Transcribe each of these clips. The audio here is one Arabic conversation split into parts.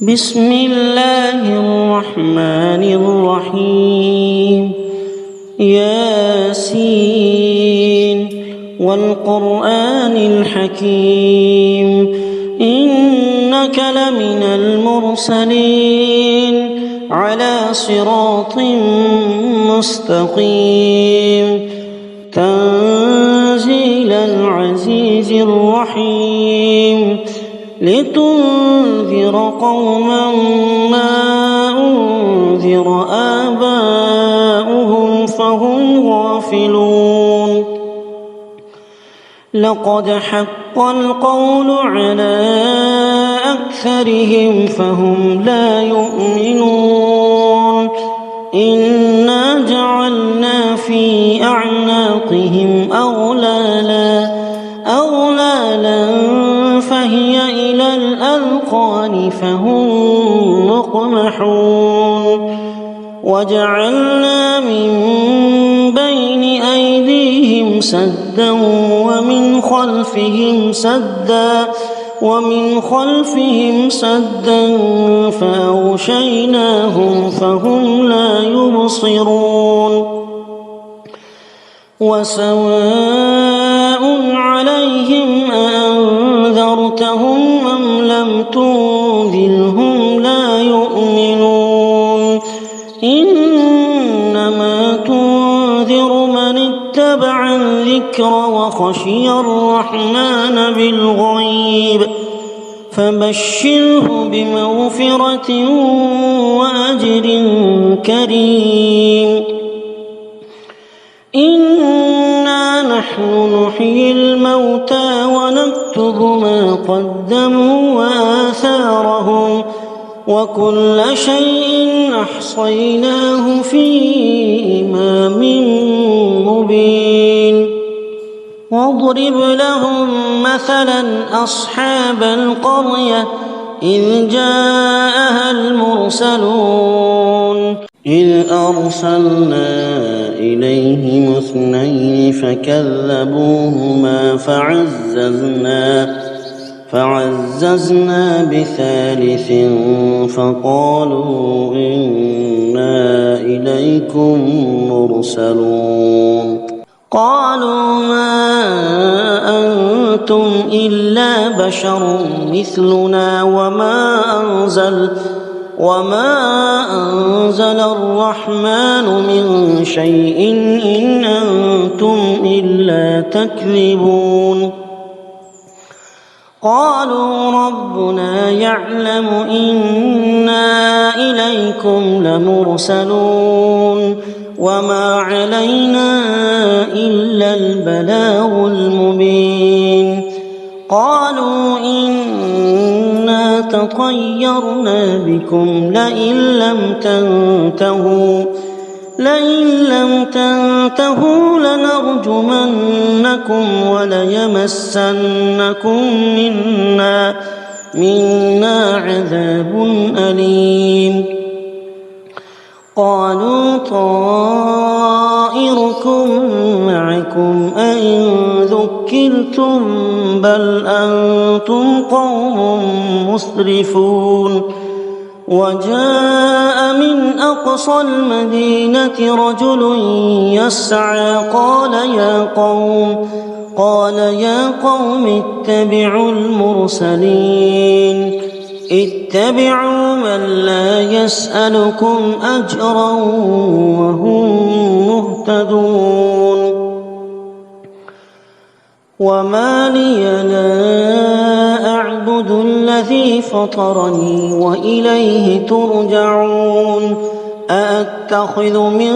بسم الله الرحمن الرحيم ياسين والقرآن الحكيم إنك لمن المرسلين على صراط مستقيم تنزيل العزيز الرحيم لتنذر قوما ما أنذر آباؤهم فهم غافلون لقد حق القول على أكثرهم فهم لا يؤمنون إنا جعلنا في أعناقهم أغلالا فهي إلى الأذقان فهم مقمحون وجعلنا من بين أيديهم سدا ومن خلفهم سدا فأغشيناهم فهم لا يبصرون وسواء عليهم أأنذرتهم أم لم تنذرهم لا يؤمنون إنما تنذر من اتبع الذكر وخشي الرحمن بالغيب فبشره بمغفرة وأجر كريم إنا نحن نحيي الموتى ونكتب ما قدموا وآثارهم وكل شيء أحصيناه في إمام مبين واضرب لهم مثلا أصحاب القرية إذ جاءها المرسلون إذ أرسلنا إليهم اثنين فكذبوهما فعززنا بثالث فقالوا إنا إليكم مرسلون قالوا ما أنتم إلا بشر مثلنا وما أنزل الرحمن من شيء إن أنتم إلا تكذبون قالوا ربنا يعلم إنا إليكم لمرسلون وما علينا إلا البلاغ المبين قالوا إنا تطيرنا بكم لئن لم تنتهوا لنرجمنكم وليمسنكم منا عذاب أليم قالوا طائركم معكم أئن ذكرتم بل أنتم قوم مسرفون وجاء من أقصى المدينة رجل يسعى قال يا قوم اتبعوا المرسلين اتبعوا من لا يسألكم أجرا وهم مهتدون وما لي لا أعبد الذي فطرني وإليه ترجعون أأتخذ من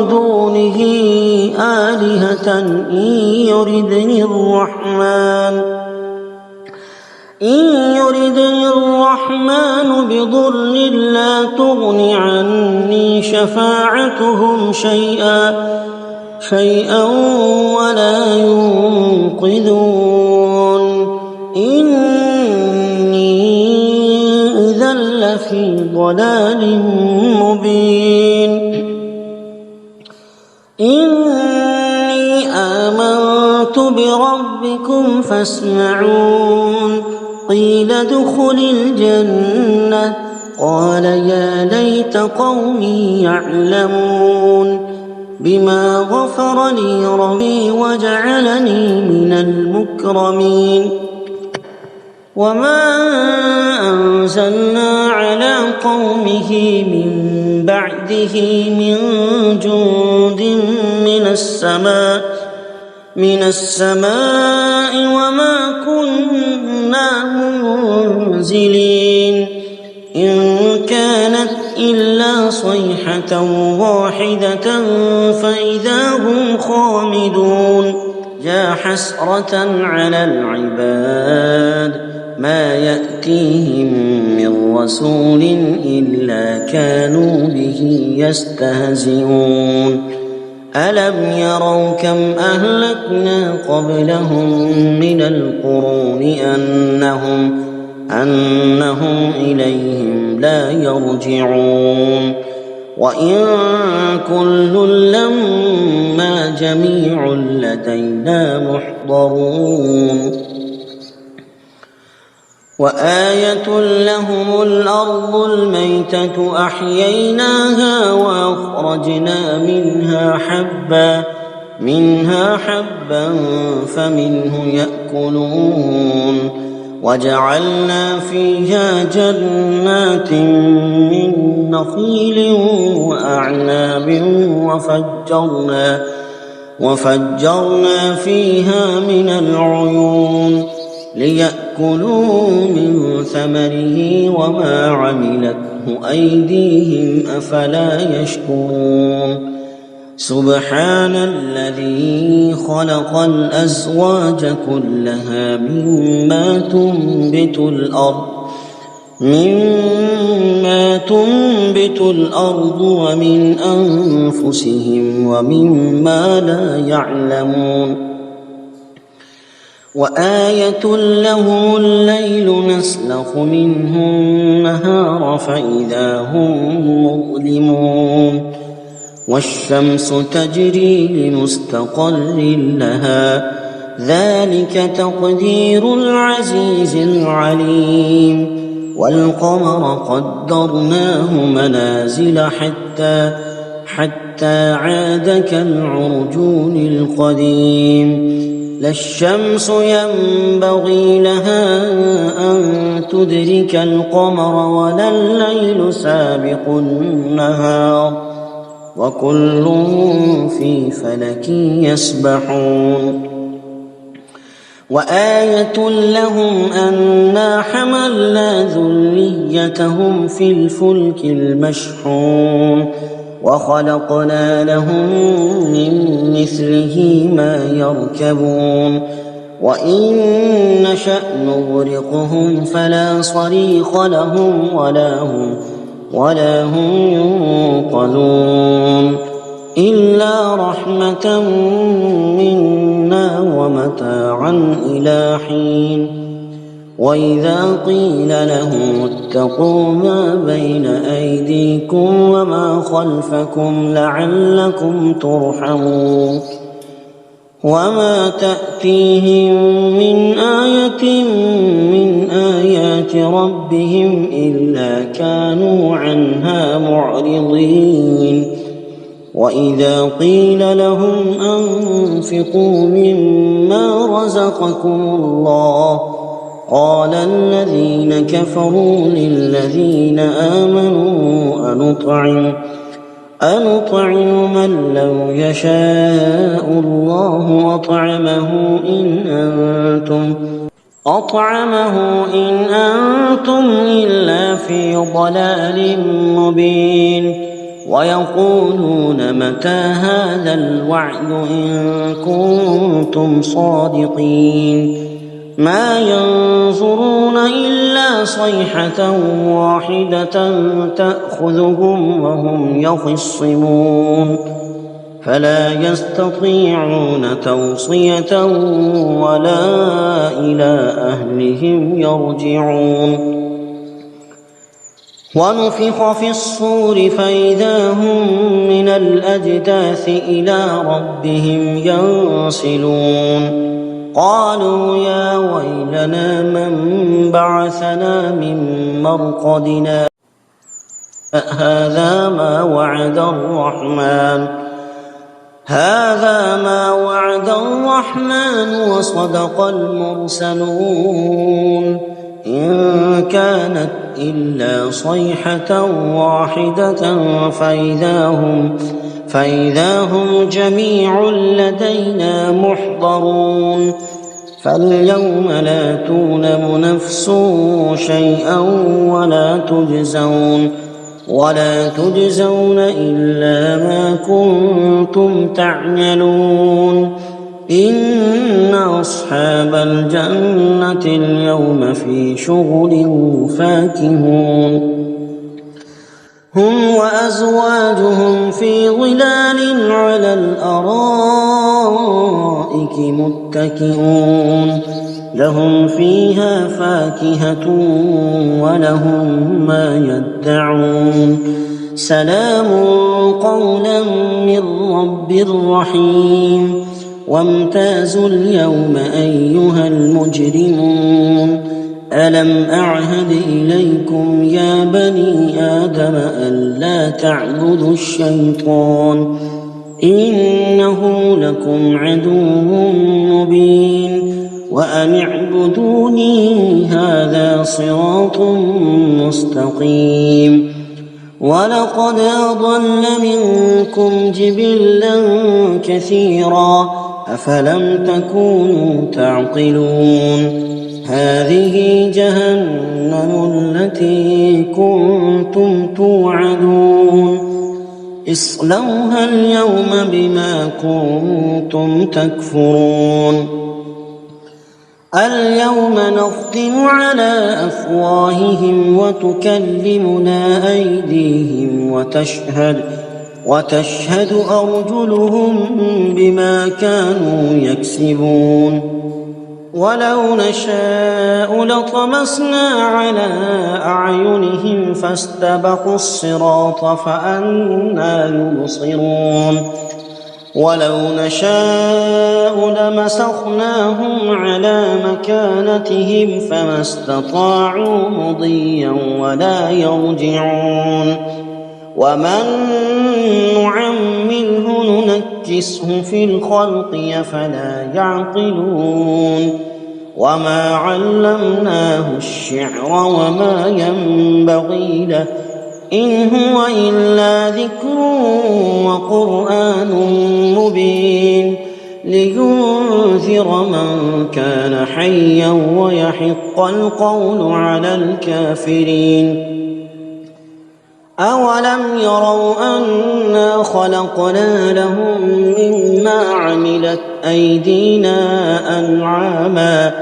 دونه آلهة إن يردني الرحمن بضر لا تغن عني شفاعتهم شيئا ولا ينقذون إني إذا لفي ضلال مبين إني آمنت بربكم فاسمعون قيل ادخل الجنة قال يا ليت قومي يعلمون بما غفر لي ربي وجعلني من المكرمين وما أنزلنا على قومه من بعده من جند من السماء وما كنا منزلين إن كانت إلا صيحة واحدة فإذا هم خامدون يا حسرة على العباد ما يأتيهم من رسول إلا كانوا به يستهزئون ألم يروا كم أهلكنا قبلهم من القرون أنهم إليهم لا يرجعون وإن كل لما جميع لدينا محضرون وآية لهم الأرض الميتة أحييناها وأخرجنا منها حبا فمنه يأكلون وجعلنا فيها جنات من نخيل وأعناب وفجرنا فيها من العيون ليأكلوا من ثمره وما عملته أيديهم أفلا يشكرون سبحان الذي خلق الأزواج كلها مما تنبت الأرض ومن أنفسهم ومما لا يعلمون وآية لهم الليل نسلخ منه النهار فإذا هم مظلمون والشمس تجري لمستقر لها ذلك تقدير العزيز العليم والقمر قدرناه منازل حتى عاد كالعرجون القديم لا الشمس ينبغي لها أن تدرك القمر ولا الليل سابق النهار وكل في فلك يسبحون وآية لهم أنا حملنا ذريتهم في الفلك المشحون وخلقنا لهم من مثله ما يركبون وإن نشأ نغرقهم فلا صريخ لهم ولا هم ينقذون إلا رحمة منا ومتاعا إلى حين وإذا قيل لهم اتقوا ما بين أيديكم وما خلفكم لعلكم ترحمون وما تأتيهم من آية من آيات ربهم إلا كانوا عنها معرضين وإذا قيل لهم أنفقوا مما رزقكم الله قال الذين كفروا للذين آمنوا أنطعم من لو يشاء الله أطعمه إن أنتم إلا في ضلال مبين ويقولون متى هذا الوعد إن كنتم صادقين ما ينظرون إلا صيحة واحدة تأخذهم وهم يخصمون فلا يستطيعون توصية ولا إلى أهلهم يرجعون ونفخ في الصور فإذا هم من الأجداث إلى ربهم ينسلون قالوا يا ويلنا من بعثنا من مرقدنا هذا ما وعد الرحمن وصدق المرسلون إن كانت إلا صيحة واحدة فإذا هم جميع لدينا محضرون فاليوم لا تظلم نفس شيئا ولا تجزون إلا ما كنتم تعملون إن أصحاب الجنة اليوم في شغل فاكهون هم وأزواجهم في ظلال على الأرائك متكئون لهم فيها فاكهة ولهم ما يدعون سلام قولا من رب رحيم وامتازوا اليوم أيها المجرمون ألم أعهد إليكم يا بني آدم ألا تعبدوا الشيطان إنه لكم عدو مبين وأن اعبدوني هذا صراط مستقيم ولقد أضل منكم جبلا كثيرا أفلم تكونوا تعقلون هذه جهنم التي كنتم توعدون اصلوها اليوم بما كنتم تكفرون اليوم نختم على أفواههم وتكلمنا أيديهم وتشهد أرجلهم بما كانوا يكسبون ولو نشاء لطمسنا على أعينهم فاستبقوا الصراط فأنى يبصرون ولو نشاء لمسخناهم على مكانتهم فما استطاعوا مضيا ولا يرجعون ومن نعمره ننكسه في الخلق أفلا يعقلون وما علمناه الشعر وما ينبغي له إن هو إلا ذكر وقرآن مبين لينذر من كان حيا ويحق القول على الكافرين أولم يروا أنا خلقنا لهم مما عملت أيدينا أنعاما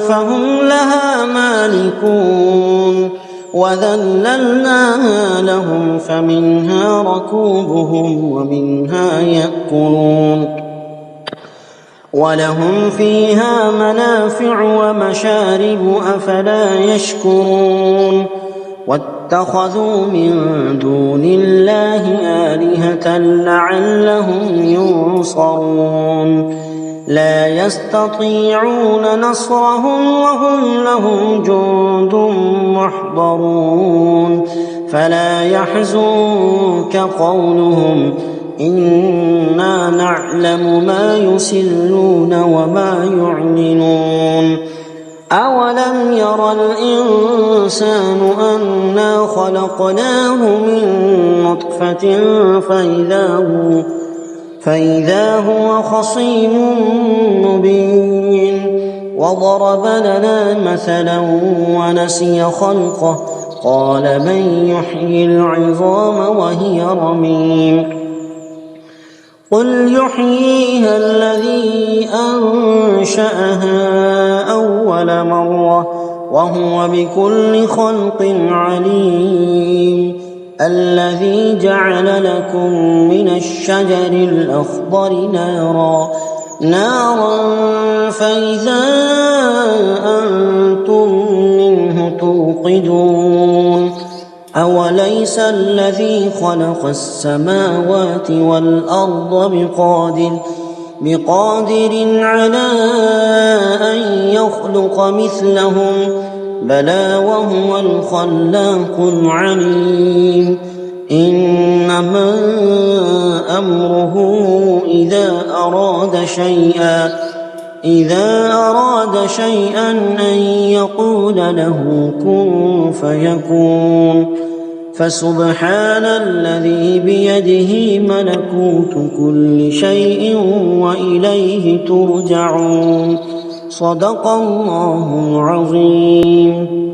فهم لها مالكون وذللناها لهم فمنها ركوبهم ومنها يأكلون ولهم فيها منافع ومشارب أفلا يشكرون واتخذوا من دون الله آلهة لعلهم ينصرون لا يستطيعون نصرهم وهم لهم جند محضرون فلا يحزنك قولهم إنا نعلم ما يسرون وما يعلنون أولم ير الإنسان أنا خلقناه من نطفة فإذا هو خصيم مبين وضرب لنا مثلا ونسي خلقه قال من يحيي العظام وهي رميم قل يحييها الذي أنشأها أول مرة وهو بكل خلق عليم الذي جعل لكم من الشجر الأخضر نارا فإذا أنتم منه توقدون أوليس الذي خلق السماوات والأرض بقادر على أن يخلق مثلهم بلى وهو الخلاق العليم إنما أمره إذا أراد شيئا أن يقول له كن فيكون فسبحان الذي بيده ملكوت كل شيء وإليه ترجعون صدق الله العظيم.